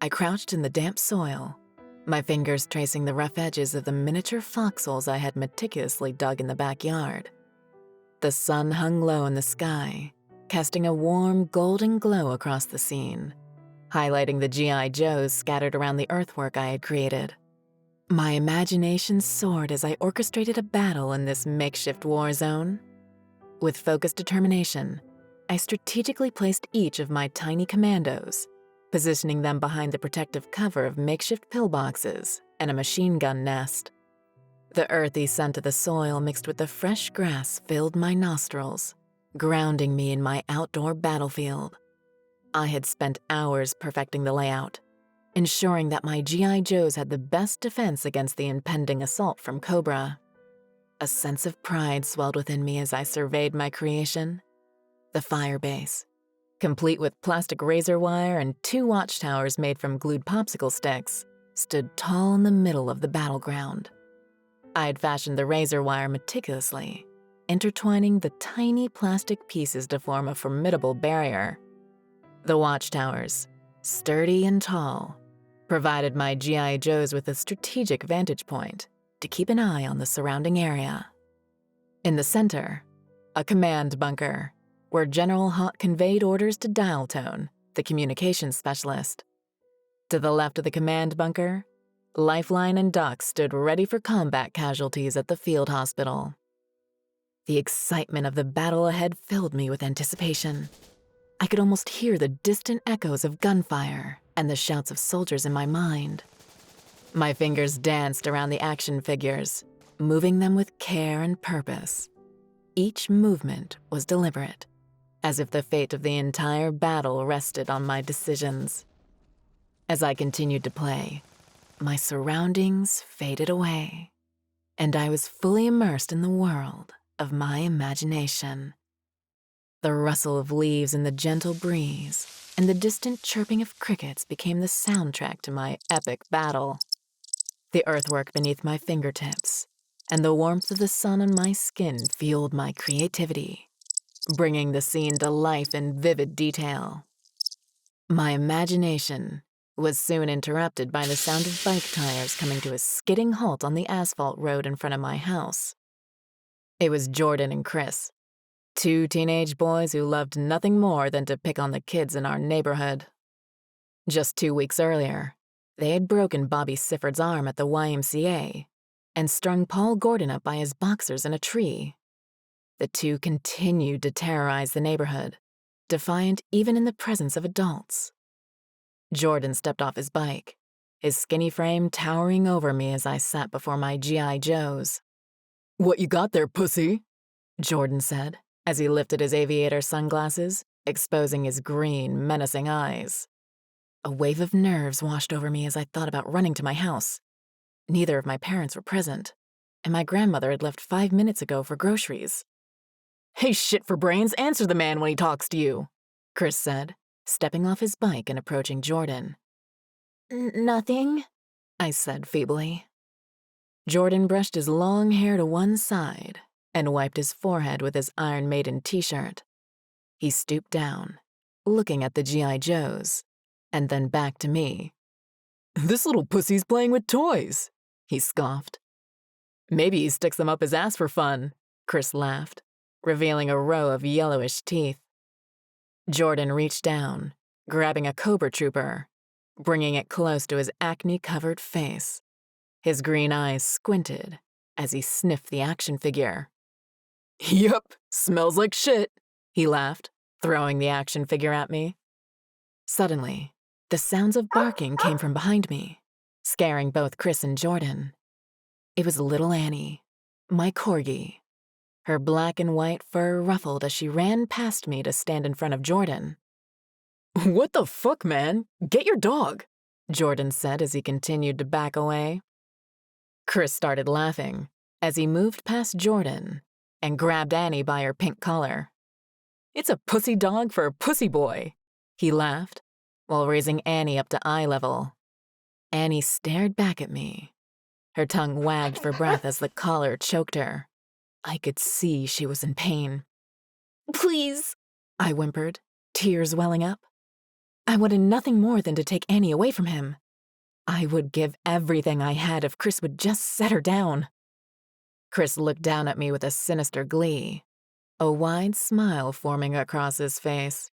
I crouched in the damp soil, my fingers tracing the rough edges of the miniature foxholes I had meticulously dug in the backyard. The sun hung low in the sky, casting a warm, golden glow across the scene, highlighting the G.I. Joes scattered around the earthwork I had created. My imagination soared as I orchestrated a battle in this makeshift war zone. With focused determination, I strategically placed each of my tiny commandos, positioning them behind the protective cover of makeshift pillboxes and a machine gun nest. The earthy scent of the soil mixed with the fresh grass filled my nostrils, grounding me in my outdoor battlefield. I had spent hours perfecting the layout, ensuring that my G.I. Joes had the best defense against the impending assault from Cobra. A sense of pride swelled within me as I surveyed my creation. The fire base, complete with plastic razor wire and 2 watchtowers made from glued popsicle sticks, stood tall in the middle of the battleground. I had fashioned the razor wire meticulously, intertwining the tiny plastic pieces to form a formidable barrier. The watchtowers, sturdy and tall, provided my G.I. Joes with a strategic vantage point to keep an eye on the surrounding area. In the center, a command bunker, where General Hawk conveyed orders to Dial Tone, the communications specialist. To the left of the command bunker, Lifeline and Doc stood ready for combat casualties at the field hospital. The excitement of the battle ahead filled me with anticipation. I could almost hear the distant echoes of gunfire and the shouts of soldiers in my mind. My fingers danced around the action figures, moving them with care and purpose. Each movement was deliberate, as if the fate of the entire battle rested on my decisions. As I continued to play, my surroundings faded away, and I was fully immersed in the world of my imagination. The rustle of leaves in the gentle breeze and the distant chirping of crickets became the soundtrack to my epic battle. The earthwork beneath my fingertips and the warmth of the sun on my skin fueled my creativity, bringing the scene to life in vivid detail. My imagination was soon interrupted by the sound of bike tires coming to a skidding halt on the asphalt road in front of my house. It was Jordan and Chris, 2 teenage boys who loved nothing more than to pick on the kids in our neighborhood. Just 2 weeks earlier, they had broken Bobby Sifford's arm at the YMCA and strung Paul Gordon up by his boxers in a tree. The 2 continued to terrorize the neighborhood, defiant even in the presence of adults. Jordan stepped off his bike, his skinny frame towering over me as I sat before my G.I. Joes. "What you got there, pussy?" Jordan said as he lifted his aviator sunglasses, exposing his green, menacing eyes. A wave of nerves washed over me as I thought about running to my house. Neither of my parents were present, and my grandmother had left 5 minutes ago for groceries. "Hey, shit for brains, answer the man when he talks to you," Chris said, stepping off his bike and approaching Jordan. "Nothing," I said feebly. Jordan brushed his long hair to one side and wiped his forehead with his Iron Maiden t-shirt. He stooped down, looking at the G.I. Joes, and then back to me. "This little pussy's playing with toys," he scoffed. "Maybe he sticks them up his ass for fun," Chris laughed, revealing a row of yellowish teeth. Jordan reached down, grabbing a Cobra Trooper, bringing it close to his acne-covered face. His green eyes squinted as he sniffed the action figure. "Yup, smells like shit," he laughed, throwing the action figure at me. Suddenly, the sounds of barking came from behind me, scaring both Chris and Jordan. It was little Annie, my corgi. Her black and white fur ruffled as she ran past me to stand in front of Jordan. "What the fuck, man? Get your dog," Jordan said as he continued to back away. Chris started laughing as he moved past Jordan and grabbed Annie by her pink collar. "It's a pussy dog for a pussy boy," he laughed, while raising Annie up to eye level. Annie stared back at me. Her tongue wagged for breath as the collar choked her. I could see she was in pain. "Please," I whimpered, tears welling up. I wanted nothing more than to take Annie away from him. I would give everything I had if Chris would just set her down. Chris looked down at me with a sinister glee, a wide smile forming across his face.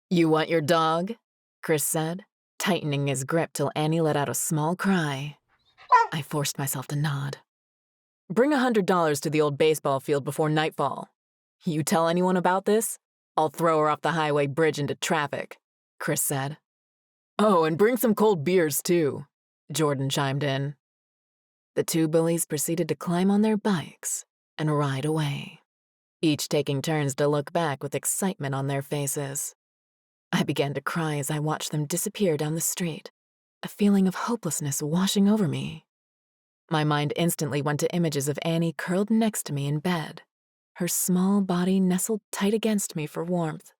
"You want your dog?" Chris said, tightening his grip till Annie let out a small cry. I forced myself to nod. "Bring $100 to the old baseball field before nightfall. You tell anyone about this, I'll throw her off the highway bridge into traffic," Chris said. "Oh, and bring some cold beers, too," Jordan chimed in. The two bullies proceeded to climb on their bikes and ride away, each taking turns to look back with excitement on their faces. I began to cry as I watched them disappear down the street, a feeling of hopelessness washing over me. My mind instantly went to images of Annie curled next to me in bed, her small body nestled tight against me for warmth.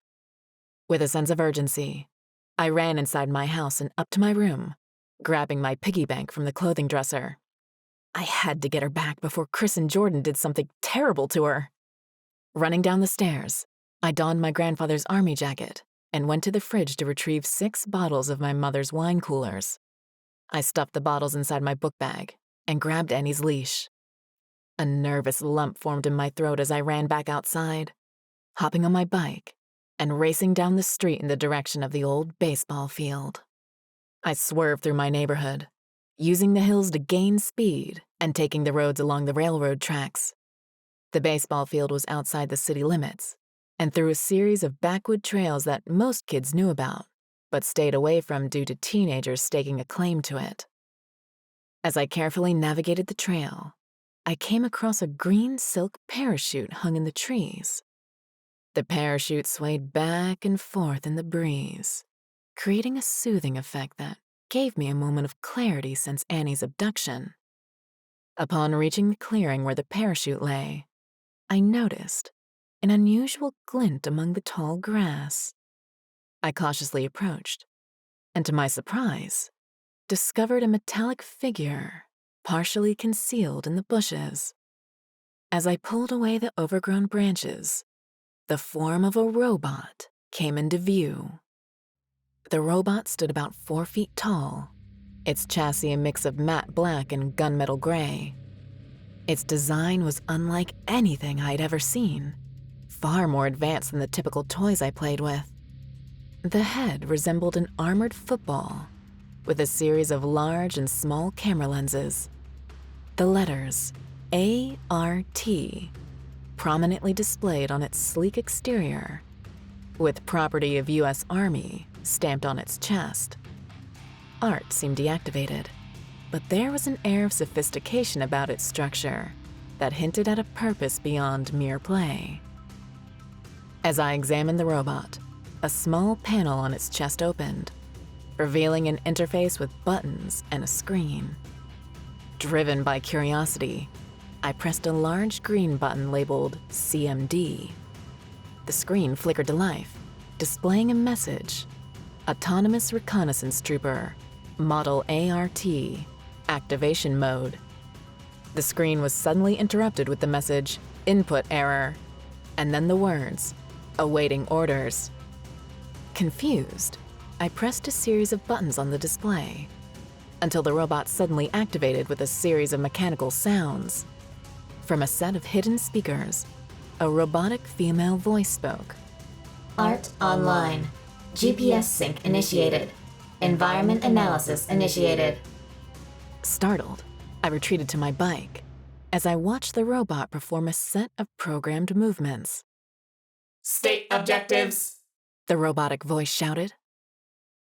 With a sense of urgency, I ran inside my house and up to my room, grabbing my piggy bank from the clothing dresser. I had to get her back before Chris and Jordan did something terrible to her. Running down the stairs, I donned my grandfather's army jacket and went to the fridge to retrieve 6 bottles of my mother's wine coolers. I stuffed the bottles inside my book bag and grabbed Annie's leash. A nervous lump formed in my throat as I ran back outside, hopping on my bike and racing down the street in the direction of the old baseball field. I swerved through my neighborhood, using the hills to gain speed and taking the roads along the railroad tracks. The baseball field was outside the city limits and through a series of backwood trails that most kids knew about, but stayed away from due to teenagers staking a claim to it. As I carefully navigated the trail, I came across a green silk parachute hung in the trees. The parachute swayed back and forth in the breeze, creating a soothing effect that gave me a moment of clarity since Annie's abduction. Upon reaching the clearing where the parachute lay, I noticed an unusual glint among the tall grass. I cautiously approached, and to my surprise, discovered a metallic figure partially concealed in the bushes. As I pulled away the overgrown branches, the form of a robot came into view. The robot stood about 4 feet tall, its chassis a mix of matte black and gunmetal gray. Its design was unlike anything I'd ever seen, far more advanced than the typical toys I played with. The head resembled an armored football, with a series of large and small camera lenses. The letters A.R.T. prominently displayed on its sleek exterior, with property of U.S. Army stamped on its chest. Art seemed deactivated, but there was an air of sophistication about its structure that hinted at a purpose beyond mere play. As I examined the robot, a small panel on its chest opened, revealing an interface with buttons and a screen. Driven by curiosity, I pressed a large green button labeled CMD. The screen flickered to life, displaying a message: Autonomous Reconnaissance Trooper, Model A.R.T, Activation Mode. The screen was suddenly interrupted with the message, Input Error, and then the words, Awaiting Orders. Confused, I pressed a series of buttons on the display, until the robot suddenly activated with a series of mechanical sounds. From a set of hidden speakers, a robotic female voice spoke. ART online. GPS sync initiated. Environment analysis initiated. Startled, I retreated to my bike as I watched the robot perform a set of programmed movements. State objectives, The robotic voice shouted.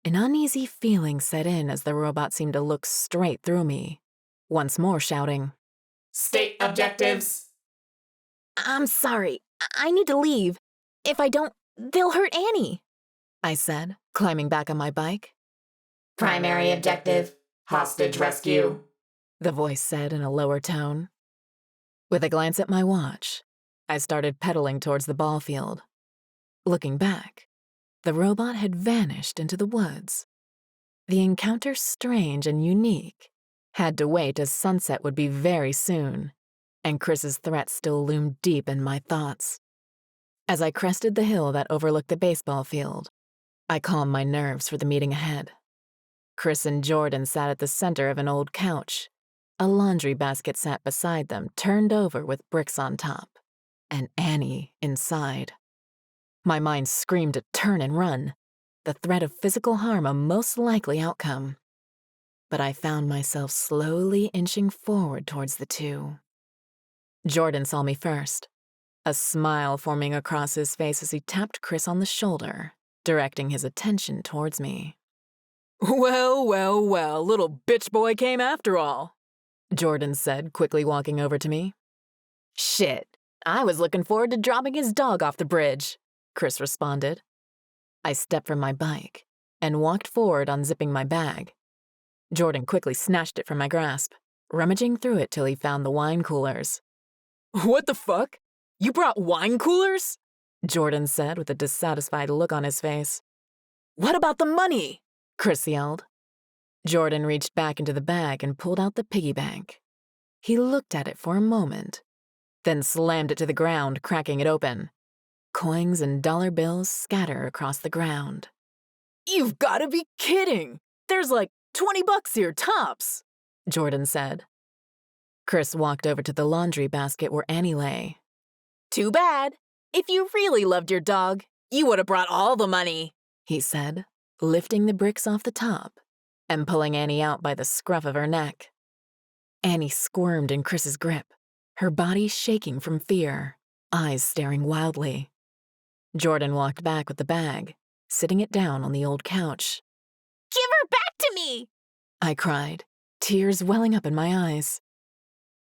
An uneasy feeling set in as the robot seemed to look straight through me, once more shouting, state objectives, I'm sorry, I need to leave. If I don't, they'll hurt Annie, I said, climbing back on my bike. Primary objective. hostage rescue. The voice said in a lower tone. With a glance at my watch, I started pedaling towards the ball field. Looking back, the robot had vanished into the woods. The encounter, strange and unique, had to wait as sunset would be very soon, and Chris's threat still loomed deep in my thoughts. As I crested the hill that overlooked the baseball field, I calmed my nerves for the meeting ahead. Chris and Jordan sat at the center of an old couch. A laundry basket sat beside them, turned over with bricks on top, and Annie inside. My mind screamed to turn and run, the threat of physical harm a most likely outcome. But I found myself slowly inching forward towards the two. Jordan saw me first, a smile forming across his face as he tapped Chris on the shoulder, directing his attention towards me. "Well, well, well, little bitch boy came after all," Jordan said, quickly walking over to me. "Shit, I was looking forward to dropping his dog off the bridge," Chris responded. I stepped from my bike and walked forward, unzipping my bag. Jordan quickly snatched it from my grasp, rummaging through it till he found the wine coolers. "What the fuck? You brought wine coolers?" Jordan said with a dissatisfied look on his face. "What about the money?" Chris yelled. Jordan reached back into the bag and pulled out the piggy bank. He looked at it for a moment, then slammed it to the ground, cracking it open. Coins and dollar bills scatter across the ground. "You've got to be kidding! There's like $20 here, tops," Jordan said. Chris walked over to the laundry basket where Annie lay. "Too bad. If you really loved your dog, you would have brought all the money," he said, lifting the bricks off the top and pulling Annie out by the scruff of her neck. Annie squirmed in Chris's grip, her body shaking from fear, eyes staring wildly. Jordan walked back with the bag, sitting it down on the old couch. "Give her back to me!" I cried, tears welling up in my eyes.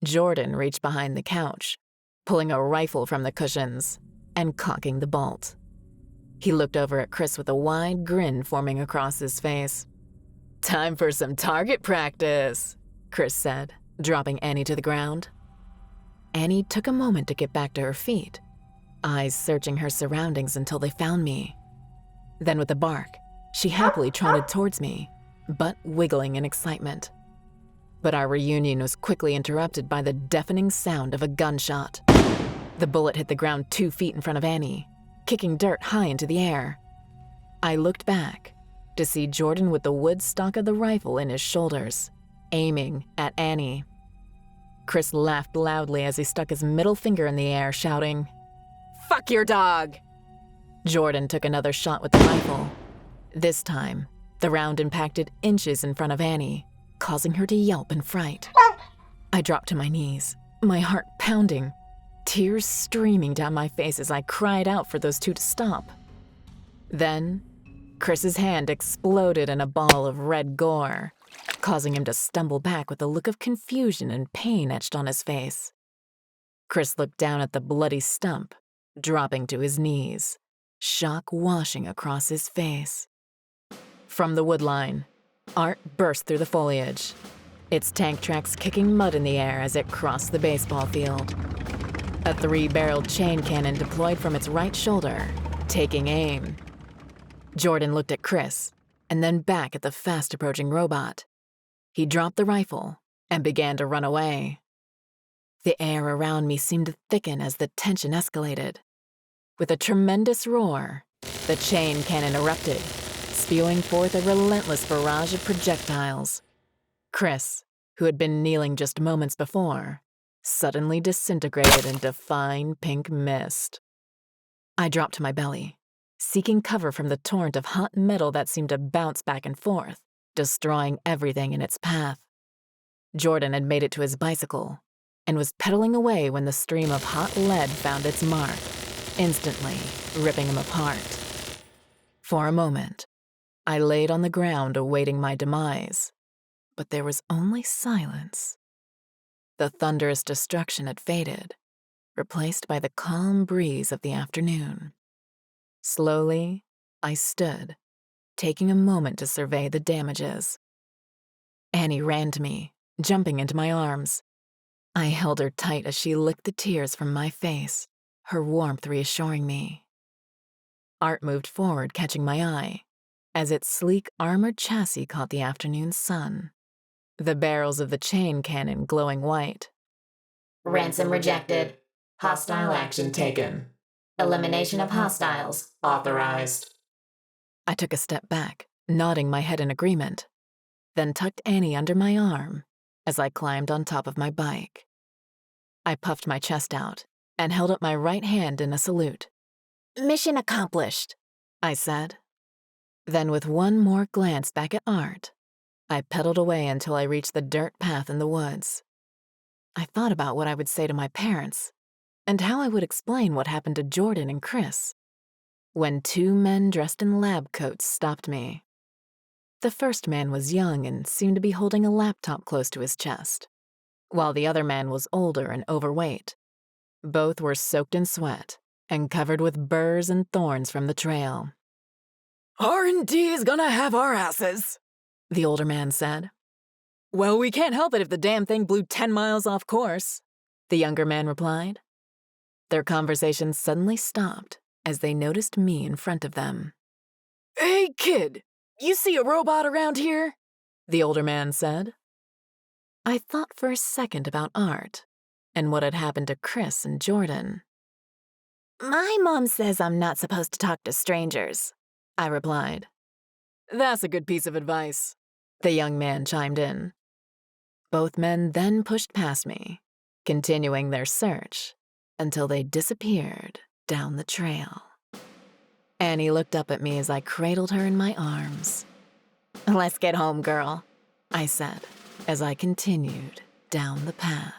Jordan reached behind the couch, pulling a rifle from the cushions and cocking the bolt. He looked over at Chris with a wide grin forming across his face. "Time for some target practice," Chris said, dropping Annie to the ground. Annie took a moment to get back to her feet, eyes searching her surroundings until they found me. Then with a bark, she happily trotted towards me, butt wiggling in excitement. But our reunion was quickly interrupted by the deafening sound of a gunshot. The bullet hit the ground 2 feet in front of Annie, kicking dirt high into the air. I looked back to see Jordan with the wood stock of the rifle in his shoulders, aiming at Annie. Chris laughed loudly as he stuck his middle finger in the air, shouting, "Fuck your dog!" Jordan took another shot with the rifle. This time, the round impacted inches in front of Annie, causing her to yelp in fright. I dropped to my knees, my heart pounding, tears streaming down my face as I cried out for those two to stop. Then, Chris's hand exploded in a ball of red gore, causing him to stumble back with a look of confusion and pain etched on his face. Chris looked down at the bloody stump, dropping to his knees, shock washing across his face. From the woodline, Art burst through the foliage, its tank tracks kicking mud in the air as it crossed the baseball field. A 3-barreled chain cannon deployed from its right shoulder, taking aim. Jordan looked at Chris, and then back at the fast-approaching robot. He dropped the rifle and began to run away. The air around me seemed to thicken as the tension escalated. With a tremendous roar, the chain cannon erupted, spewing forth a relentless barrage of projectiles. Chris, who had been kneeling just moments before, suddenly disintegrated into fine pink mist. I dropped to my belly, seeking cover from the torrent of hot metal that seemed to bounce back and forth, destroying everything in its path. Jordan had made it to his bicycle and was pedaling away when the stream of hot lead found its mark, instantly ripping him apart. For a moment, I laid on the ground awaiting my demise, but there was only silence. The thunderous destruction had faded, replaced by the calm breeze of the afternoon. Slowly, I stood, taking a moment to survey the damages. Annie ran to me, jumping into my arms. I held her tight as she licked the tears from my face, her warmth reassuring me. Art moved forward, catching my eye, as its sleek armored chassis caught the afternoon sun, the barrels of the chain cannon glowing white. Ransom rejected. Hostile action taken. Elimination of hostiles Authorized. I took a step back, nodding my head in agreement, then tucked Annie under my arm as I climbed on top of my bike. I puffed my chest out and held up my right hand in a salute. "Mission accomplished," I said. Then with one more glance back at Art, I pedaled away until I reached the dirt path in the woods. I thought about what I would say to my parents and how I would explain what happened to Jordan and Chris when two men dressed in lab coats stopped me. The first man was young and seemed to be holding a laptop close to his chest, while the other man was older and overweight. Both were soaked in sweat and covered with burrs and thorns from the trail. "R&D is gonna have our asses," the older man said. "Well, we can't help it if the damn thing blew 10 miles off course," the younger man replied. Their conversation suddenly stopped as they noticed me in front of them. "Hey, kid, you see a robot around here?" the older man said. I thought for a second about Art and what had happened to Chris and Jordan. "My mom says I'm not supposed to talk to strangers," I replied. "That's a good piece of advice," the young man chimed in. Both men then pushed past me, continuing their search until they disappeared down the trail. Annie looked up at me as I cradled her in my arms. "Let's get home, girl," I said as I continued down the path.